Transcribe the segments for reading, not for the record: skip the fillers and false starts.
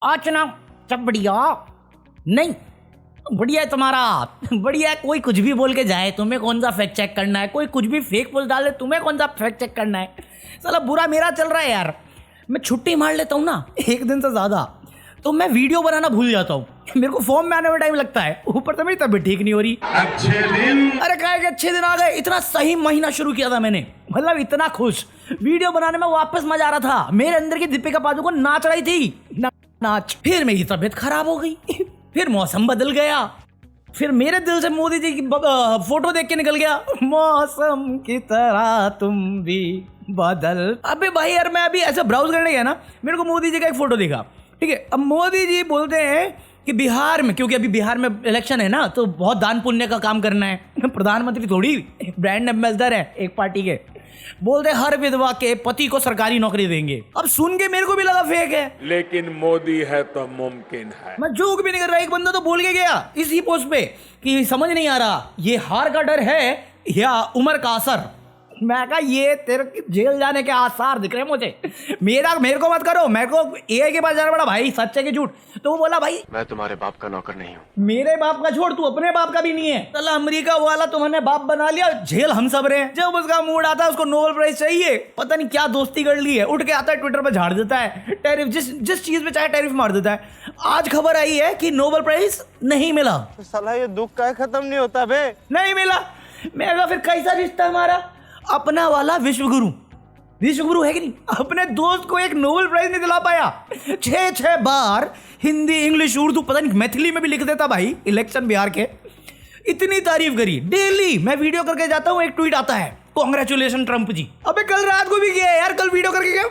आज ना सब बढ़िया नहीं, बढ़िया है तुम्हारा, बढ़िया है। कोई कुछ भी बोल के जाए, तुम्हें कौन सा फैक्ट चेक करना है। कोई कुछ भी फेक पोस्ट डाले, तुम्हें कौन सा फैक्ट चेक करना है। साला बुरा मेरा चल रहा है यार। मैं छुट्टी मार लेता हूँ ना एक दिन से ज़्यादा, तो मैं वीडियो बनाना भूल जाता हूँ। मेरे को फॉर्म में आने में टाइम लगता है, ऊपर से मेरी तबीयत ठीक नहीं हो रही। अच्छे दिन, अरे कहे कि अच्छे दिन आ गए। इतना सही महीना शुरू किया था मैंने, मतलब इतना खुश। वीडियो बनाने में वापस मजा आ रहा था। मेरे अंदर की दीपिका पादुकोण नाच रही थी नाच। फिर मेरी तबीयत खराब हो गई, फिर मौसम बदल गया, फिर मेरे दिल से मोदी जी की फोटो देख के निकल गया, मौसम की तरह तुम भी बदल। अबे भाई यार, मैं अभी ऐसा ब्राउज करने गया ना, मेरे को मोदी जी का एक फोटो दिखा। ठीक है, अब मोदी जी बोलते हैं कि बिहार में, क्योंकि अभी बिहार में इलेक्शन है ना, तो बहुत दान पुण्य का काम करना है। प्रधानमंत्री थोड़ी ब्रांड एम्बेसडर है एक पार्टी के। बोलते हर विधवा के पति को सरकारी नौकरी देंगे। अब सुन के मेरे को भी लगा फेक है, लेकिन मोदी है तो मुमकिन है। मैं जोक भी नहीं कर रहा। एक बंदा तो बोल के गया इसी पोस्ट पे कि समझ नहीं आ रहा ये हार का डर है या उम्र का असर। मैं कहा ये तेरे जेल जाने के आसार दिख रहे हैं मुझे। मेरे को मत करो, मेरे को एआई के पास जाना पड़ा भाई, सच्चे की झूठ। तो वो बोला भाई मैं तुम्हारे बाप का नौकर नहीं हूँ। मेरे बाप का छोड़, तू अपने बाप का भी नहीं है। चला अमेरिका वाला तुम्हारे बाप बना लिया, झेल हम सब रहे हैं। जब उसका मूड आता है, उसको नोबेल प्राइज चाहिए, पता नहीं क्या दोस्ती कर ली है, उठ के आता है ट्विटर पे झाड़ देता है टैरिफ, जिस चीज पे चाहे टैरिफ मार देता है। आज खबर आई है कि नोबेल प्राइज नहीं मिला। साला ये दुख का खत्म नहीं होता बे। नहीं मिला। मैं कहा फिर कैसा रिश्ता हमारा। अपना वाला विश्वगुरु है कि नहीं, अपने दोस्त को एक नोबेल प्राइज नहीं दिला पाया। 6 बार हिंदी, इंग्लिश, उर्दू, पता नहीं मैथिली में भी लिख देता भाई इलेक्शन बिहार के। इतनी तारीफ करी। डेली मैं वीडियो करके जाता हूँ, एक ट्वीट आता है, कांग्रेचुलेशन ट्रंप जी। अबे कल रात को भी किया यार, कल वीडियो करके गया,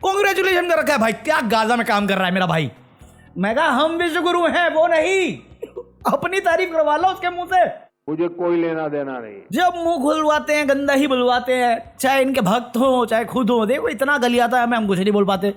कांग्रेचुलेशन कर रखा है भाई। क्या गाजा में काम कर रहा है मेरा भाई। मैं कहा हम विश्वगुरु हैं, वो नहीं। अपनी तारीफ करवा लो उसके मुंह से, मुझे कोई लेना देना नहीं। जब मुंह खुलवाते हैं गंदा ही बुलवाते हैं, चाहे इनके भक्त हो चाहे खुद हो। देखो इतना गलियाता है, हम कुछ नहीं बोल पाते।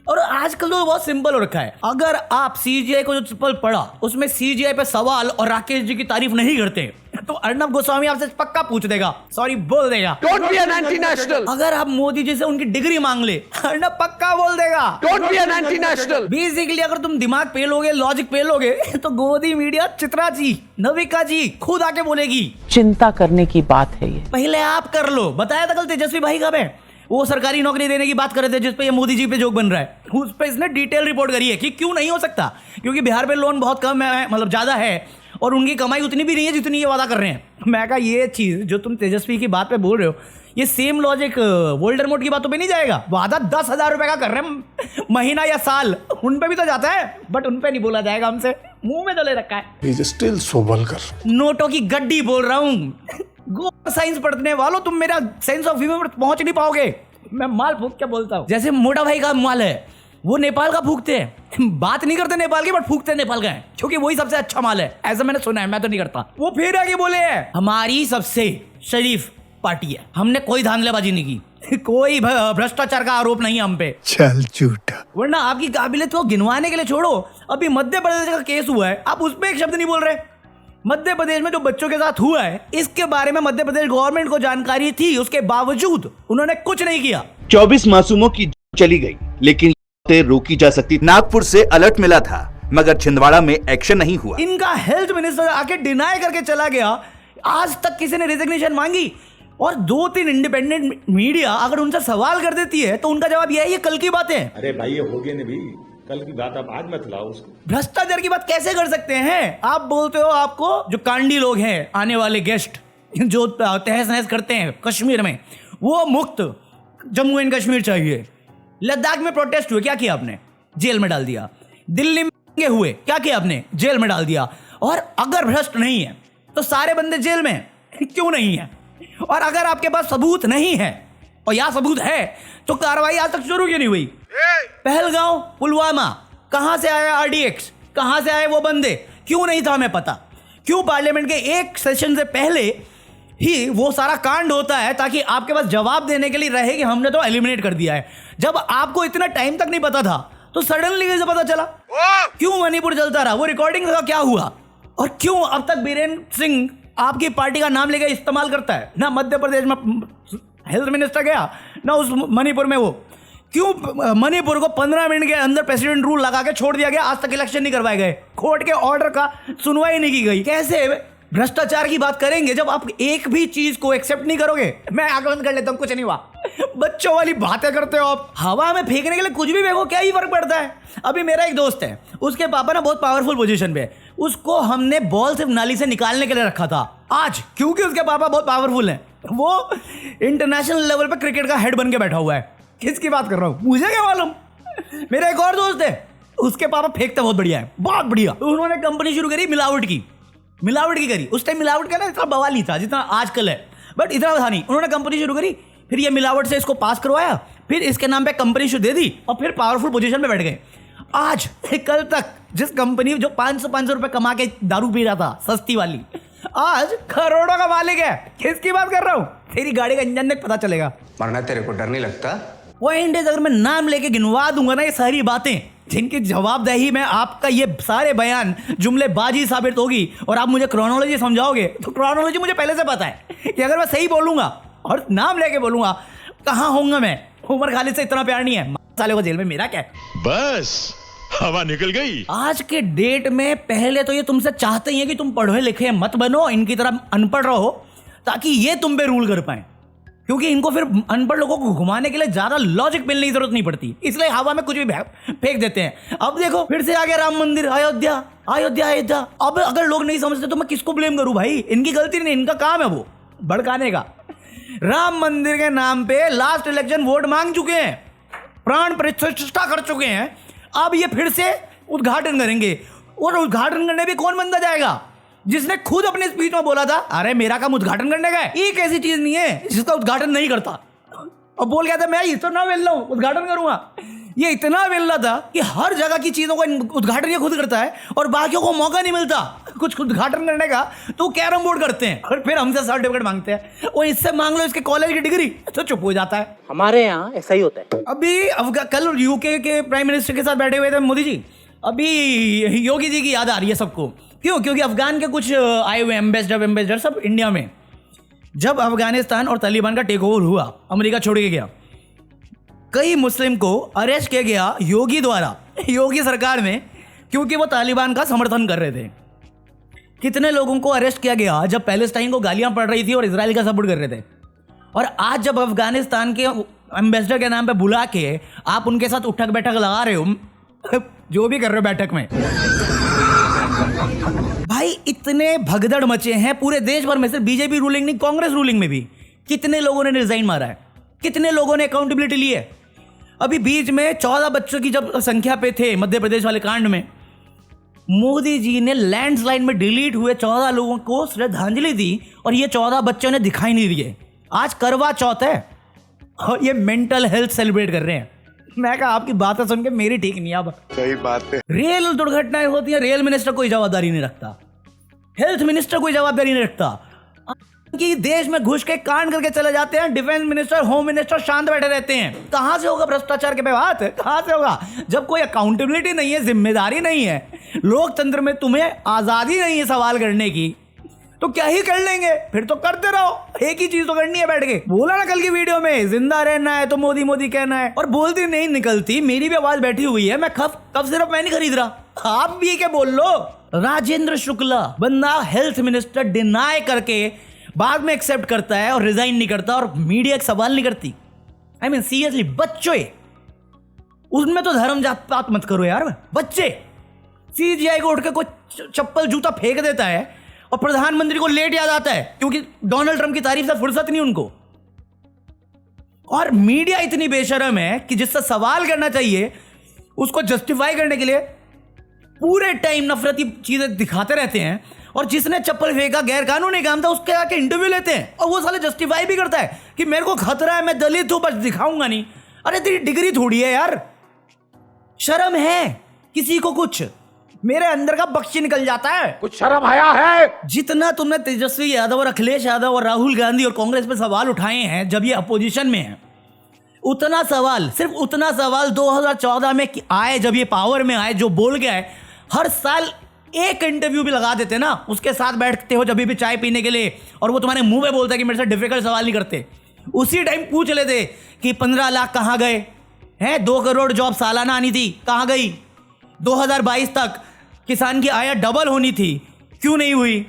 और आजकल तो बहुत सिंपल हो रखा है। अगर आप सीजीआई को जो सिंपल पढ़ा, उसमें सीजीआई पे सवाल और राकेश जी की तारीफ नहीं करते, तो अर्नब गोस्वामी आपसे पक्का पूछ देगा, सॉरी बोल देगा, don't be an anti national. अगर आप मोदी जी से उनकी डिग्री मांग ले, अर्नब पक्का बोल देगा, don't be an anti national. Basically अगर तुम दिमाग पेलोगे, लॉजिक पेलोगे, तो गोदी मीडिया चित्रा जी, नविका जी खुद आके बोलेगी। चिंता करने की बात है ये। पहले आप कर लो। बताया था कल तेजस्वी भाई कब है, वो सरकारी नौकरी देने की बात कर रहे थे, जिस पे ये मोदी जी पे जोक बन रहा है। उस पे इसने डिटेल रिपोर्ट करी है कि क्यों नहीं हो सकता, क्योंकि बिहार में लोन बहुत कम है, मतलब ज्यादा है, और उनकी कमाई उतनी भी नहीं है जितनी ये वादा कर रहे हैं। मैं कहा ये चीज जो तुम तेजस्वी की बात पे बोल रहे हो, ये सेम लॉजिक वोल्डरमोट की बातों पे नहीं जाएगा। वादा 10,000 रुपए का कर रहे हैं महीना या साल, उन पे भी तो जाता है, बट उन पे नहीं बोला जाएगा हमसे। मुंह में तो ले रखा है। Still so vulgar. नोटों की गड्डी बोल रहा हूँ। गो साइंस पढ़ने वालों, तुम मेरा सेंस ऑफ ह्यूमर पहुंच नहीं पाओगे। मैं माल फूक क्या बोलता हूँ। जैसे मोटा भाई का माल है, वो नेपाल का फूकते हैं। बात नहीं करते नेपाल की, बट फूकते नेपाल का है, क्योंकि वही सबसे अच्छा माल है, ऐसा मैंने सुना है, मैं तो नहीं करता। वो फिर आगे बोले हैं हमारी सबसे शरीफ पार्टी है, हमने कोई धांधलेबाजी नहीं की, कोई भ्रष्टाचार का आरोप नहीं हम पे। चल झूठा। वरना आपकी काबिलियत को गिनवाने के लिए छोड़ो, अभी मध्य प्रदेश का केस हुआ है, आप उस पर एक शब्द नहीं बोल रहे। मध्य प्रदेश में जो बच्चों के साथ हुआ है, इसके बारे में मध्य प्रदेश गवर्नमेंट को जानकारी थी, उसके बावजूद उन्होंने कुछ नहीं किया। 24 मासूमों की चली गई, लेकिन रोकी जा सकती। नागपुर से अलर्ट मिला था, मगर छिंदवाड़ा में एक्शन नहीं हुआ। इनका हेल्थ मिनिस्टर आके डिनाई करके चला गया। आज तक किसी ने रिजिग्नेशन मांगी, और 2-3 इंडिपेंडेंट मीडिया अगर उनसे सवाल कर देती है, तो उनका जवाब यह है ये कल की बात है। अरे भाई ये हो गया नहीं भी, कल की बात आप आज मत लाओ उसको। भ्रष्टाचार की बात कैसे कर सकते हैं आप? बोलते हो आपको जो कांडी लोग हैं, आने वाले गेस्ट जो तहस नहस करते हैं कश्मीर में, वो मुक्त जम्मू एंड कश्मीर चाहिए। लद्दाख में प्रोटेस्ट हुए, क्या किया आपने? जेल में डाल दिया। दिल्ली में हुए, क्या किया आपने? जेल में डाल दिया। और अगर भ्रष्ट नहीं है तो सारे बंदे जेल में क्यों नहीं है? और अगर आपके पास सबूत नहीं है, और या सबूत है, तो कार्रवाई आज तक शुरू क्यों नहीं हुई? पहलगांव, पुलवामा, कहां से आया आरडीएक्स, कहां से आए वो बंदे, क्यों नहीं था हमें पता? क्यों पार्लियामेंट के एक सेशन से पहले ही वो सारा कांड होता है, ताकि आपके पास जवाब देने के लिए रहे कि हमने तो एलिमिनेट कर दिया है। जब आपको इतना टाइम तक नहीं पता था, तो सडनली कैसे पता चला? क्यों मणिपुर चलता रहा? वो रिकॉर्डिंग का क्या हुआ? और क्यों अब तक बीरेन सिंह आपकी पार्टी का नाम लेकर इस्तेमाल करता है? ना मध्य प्रदेश में हेल्थ मिनिस्टर गया, ना उस मणिपुर में वो। क्यों मणिपुर को 15 मिनट के अंदर प्रेसिडेंट रूल लगा के छोड़ दिया गया, आज तक इलेक्शन नहीं करवाए गए, कोर्ट के ऑर्डर का सुनवाई नहीं की गई। कैसे भ्रष्टाचार की बात करेंगे जब आप एक भी चीज को एक्सेप्ट नहीं करोगे? मैं आकलन कर लेता हूं, कुछ नहीं हुआ। बच्चों वाली बातें करते हो आप। हवा में फेंकने के लिए कुछ भी फेंको, क्या ही फर्क पड़ता है। अभी मेरा एक दोस्त है, उसके पापा ना बहुत पावरफुल पोजीशन पे, उसको हमने बॉल सिर्फ नाली से निकालने के लिए रखा था। आज क्योंकि उसके पापा बहुत पावरफुल हैं, वो इंटरनेशनल लेवल पे क्रिकेट का हेड बन के बैठा हुआ है। किसकी बात कर रहा हूं मुझे क्या मालूम। मेरा एक और दोस्त है, उसके पापा फेंकते बहुत बढ़िया है, बहुत बढ़िया। उन्होंने कंपनी शुरू करी मिलावट की करी। उस टाइम मिलावट का ना इतना बवाल नहीं था जितना आजकल है, बट इतना था नहीं। उन्होंने कंपनी शुरू करी, फिर ये मिलावट से इसको पास करवाया, फिर इसके नाम पे कंपनी शुरू दे दी और फिर पावरफुल पोजीशन पे बैठ गए। आज कल तक जिस कंपनी जो 500 रुपए कमा के दारू पी रहा था सस्ती वाली, आज करोड़ों का मालिक है। किसकी बात कर रहा हूं? तेरी गाड़ी का इंजन देख पता चलेगा। मरना तेरे को डर नहीं लगता? पॉइंट है, अगर मैं नाम लेके गिनवा दूंगा ना ये सारी बातें जिनकी जवाबदेही में आपका ये सारे बयान जुमलेबाजी साबित होगी और आप मुझे क्रोनोलॉजी समझाओगे, तो क्रोनोलॉजी मुझे पहले से पता है कि अगर मैं सही बोलूंगा और नाम लेके बोलूंगा कहां होऊंगा मैं। उमर खालिद से इतना प्यार नहीं है, साले को जेल में, मेरा क्या है। बस हवा निकल गई। आज के डेट में पहले तो ये तुमसे चाहते ही है कि तुम पढ़े लिखे मत बनो, इनकी तरह अनपढ़ रहो, ताकि ये तुम पे रूल कर पाए, क्योंकि इनको फिर अनपढ़ लोगों को घुमाने के लिए ज्यादा लॉजिक मिलने की जरूरत नहीं पड़ती, इसलिए हवा में कुछ भी फेंक देते हैं। अब देखो फिर से आ गया राम मंदिर, अयोध्या। अब अगर लोग नहीं समझते तो मैं किसको ब्लेम करूं भाई? इनकी गलती नहीं, इनका काम है वो भड़काने का। राम मंदिर के नाम पे लास्ट इलेक्शन वोट मांग चुके हैं, प्राण प्रतिष्ठा कर चुके हैं, अब ये फिर से उद्घाटन करेंगे। और उद्घाटन करने भी कौन बंदा जाएगा? जिसने खुद अपने स्पीच में बोला था अरे मेरा काम उद्घाटन करने का है। एक ऐसी चीज नहीं है जिसका उद्घाटन नहीं करता, और बोल गया था मैं इतना वेल्ला हूं, उद्घाटन करूंगा। ये इतना वेल्ला था कि हर जगह की चीजों का उद्घाटन ये खुद करता है और बाकियों को मौका नहीं मिलता कुछ उद्घाटन करने का, तो कैरम बोर्ड करते हैं और फिर हमसे सर्टिफिकेट मांगते हैं। और इससे मांग लो इसके कॉलेज की डिग्री, तो चुप हो जाता है। हमारे यहाँ ऐसा ही होता है। अभी कल यूके के प्राइम मिनिस्टर के साथ बैठे हुए थे मोदी जी, अभी योगी जी की याद आ रही है सबको। क्यों? क्योंकि अफगान के कुछ आए हुए एम्बेसडर सब इंडिया में। जब अफगानिस्तान और तालिबान का टेक ओवर हुआ, अमेरिका छोड़ के गया, कई मुस्लिम को अरेस्ट किया गया योगी द्वारा, योगी सरकार में, क्योंकि वो तालिबान का समर्थन कर रहे थे। कितने लोगों को अरेस्ट किया गया जब पैलेस्टाइन को गालियां पड़ रही थी और इजराइल का सपोर्ट कर रहे थे। और आज जब अफगानिस्तान के एम्बेसडर के नाम पे बुला के आप उनके साथ उठक बैठक लगा रहे हो, जो भी कर रहे हो बैठक में, भाई इतने भगदड़ मचे हैं पूरे देश भर में, सिर्फ बीजेपी रूलिंग नहीं, कांग्रेस रूलिंग में भी कितने लोगों ने रिजाइन मारा है, कितने लोगों ने अकाउंटेबिलिटी ली है। अभी बीच में 14 बच्चों की जब संख्या पे थे मध्य प्रदेश वाले कांड में, मोदी जी ने लैंडस्लाइड में डिलीट हुए 14 लोगों को श्रद्धांजलि दी और ये 14 बच्चों ने दिखाई नहीं दिए। आज करवा चौथ है और ये मेंटल हेल्थ सेलिब्रेट कर रहे हैं। मैं कहा आपकी बातें सुन के मेरी ठीक नहीं। अब सही बात है। रेल दुर्घटनाएं होती हैं, रेल मिनिस्टर कोई जवाबदारी नहीं रखता, हेल्थ मिनिस्टर कोई जवाबदारी नहीं रखता, कि देश में घुस के कांड करके चले जाते हैं, डिफेंस मिनिस्टर होम मिनिस्टर शांत बैठे रहते हैं। कहां से होगा भ्रष्टाचार के पे बात? कहां से होगा जब कोई अकाउंटेबिलिटी नहीं है, जिम्मेदारी नहीं है, लोकतंत्र में तुम्हें आजादी नहीं है सवाल करने की, तो क्या ही कर लेंगे? फिर तो करते रहो, एक ही चीज तो करनी है बैठ के। बोला ना कल की वीडियो में, जिंदा रहना है तो मोदी मोदी कहना है, और बोलती नहीं निकलती। मेरी भी आवाज बैठी हुई है, मैं कब सिर्फ मैं नहीं खरीद रहा, आप भी क्या बोल लो। राजेंद्र शुक्ला बंदा हेल्थ मिनिस्टर डिनाई करके बाद में एक्सेप्ट करता है और रिजाइन नहीं करता, और मीडिया एक सवाल नहीं करती। आई मीन सीरियसली, बच्चों उसमें तो धर्म जात पात मत करो यार। बच्चे सीजीआई को उठ के कोई चप्पल जूता फेंक देता है और प्रधानमंत्री को लेट याद आता है क्योंकि डोनाल्ड ट्रंप की तारीफ से फुर्सत नहीं उनको। और मीडिया इतनी बेशर्म है कि जिससे सवाल करना चाहिए उसको जस्टिफाई करने के लिए पूरे टाइम नफरती चीजें दिखाते रहते हैं, और जिसने चप्पल फेंका गैर कानूनी काम था उसके आके इंटरव्यू लेते हैं और वो साले जस्टिफाई भी करता है कि मेरे को खतरा है, मैं दलित हूं, बस दिखाऊंगा नहीं। अरे तेरी डिग्री थोड़ी है यार, शर्म है किसी को कुछ? मेरे अंदर का बख्शी निकल जाता है। कुछ शर्म आया है? जितना तुमने तेजस्वी यादव और अखिलेश यादव और राहुल गांधी और कांग्रेस पे सवाल उठाए हैं जब ये अपोजिशन में है, उतना सवाल, सिर्फ उतना सवाल 2014 में आए जब ये पावर में आए, जो बोल के आए। हर साल एक इंटरव्यू भी लगा देते ना, उसके साथ बैठते हो जब भी चाय पीने के लिए, और वो तुम्हारे मुंह पे बोलता है कि मेरे से डिफिकल्ट सवाल नहीं करते। उसी टाइम पूछ लेते कि 15 लाख कहाँ गए, है 2 करोड़ जॉब सालाना आनी थी, कहाँ गई? 2022 तक किसान की आय डबल होनी थी, क्यों नहीं हुई?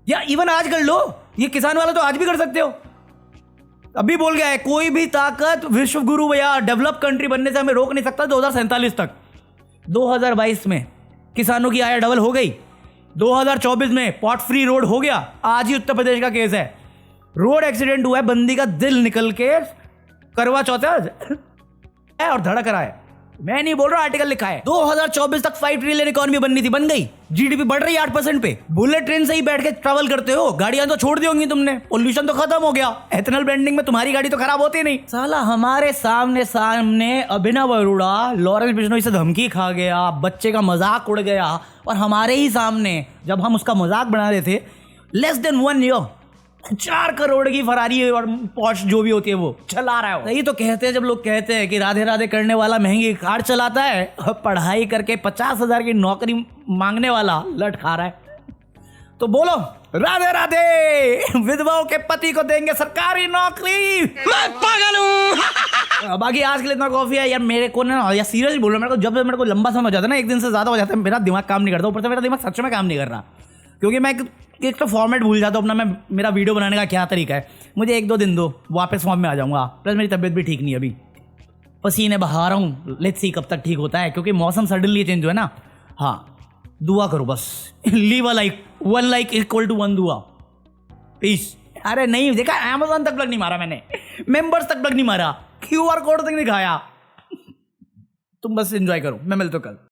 या इवन आज कर लो, ये किसान वाला तो आज भी कर सकते हो। अभी बोल गया है कोई भी ताकत विश्व गुरु या डेवलप कंट्री बनने से हमें रोक नहीं सकता 2047 तक। 2022 में किसानों की आय डबल हो गई, 2024 में पॉट फ्री रोड हो गया। आज ही उत्तर प्रदेश का केस है, रोड एक्सीडेंट हुआ है, बंदी का दिल निकल के करवा चौथ है और धड़क रहा है। मैं नहीं बोल रहा, आर्टिकल लिखा है। 2024 तक 5 ट्रिलियन इकोनॉमी बननी थी, बन गई। जीडीपी बढ़ रही है 8% पे। बुलेट ट्रेन से ही बैठ के ट्रैवल करते हो, गाड़ियां तो छोड़ दी होंगी तुमने, पोल्यूशन तो खत्म हो गया। एथेनॉल ब्लेंडिंग में तुम्हारी गाड़ी तो खराब होती नहीं। साला हमारे सामने अभिनव अरोड़ा लॉरेंस बिश्नोई से धमकी खा गया, बच्चे का मजाक उड़ गया, और हमारे ही सामने जब हम उसका मजाक बना रहे थे, लेस देन 1 ईयर 4 करोड़ की फरारी और पॉर्श जो भी होती है वो चला रहा है। यही तो कहते हैं जब लोग कहते हैं कि राधे राधे करने वाला महंगी कार चलाता है, पढ़ाई करके 50,000 की नौकरी मांगने वाला लट खा रहा है। तो बोलो राधे राधे, विधवाओं के पति को देंगे सरकारी नौकरी। मैं पागल हूँ। बाकी आज के लिए इतना कॉफी है यार। मेरे को ना या सीरियसली बोल रहा, मेरे को जब मेरे को लंबा समय हो जाता है ना, एक दिन से ज्यादा हो जाता है, मेरा दिमाग काम नहीं करता। ऊपर से मेरा दिमाग सच में काम नहीं कर रहा, क्योंकि मैं एक तो फॉर्मेट भूल जाता हूँ अपना। मैं मेरा वीडियो बनाने का क्या तरीका है, मुझे 1-2 दिन दो, वापस फॉर्म में आ जाऊँगा। प्लस मेरी तबीयत भी ठीक नहीं है, अभी पसीने बहा रहा हूँ। लेट्स सी कब तक ठीक होता है, क्योंकि मौसम सडनली चेंज हुआ है ना। हाँ, दुआ करो बस। Leave a like, 1 like equal to 1 दुआ। पीस। अरे नहीं देखा, अमेज़न तक प्लग नहीं मारा मैंने, मेंबर्स तक प्लग नहीं मारा, QR कोड तक नहीं खाया। तुम बस एंजॉय करो, मैं मिलता हूं कल।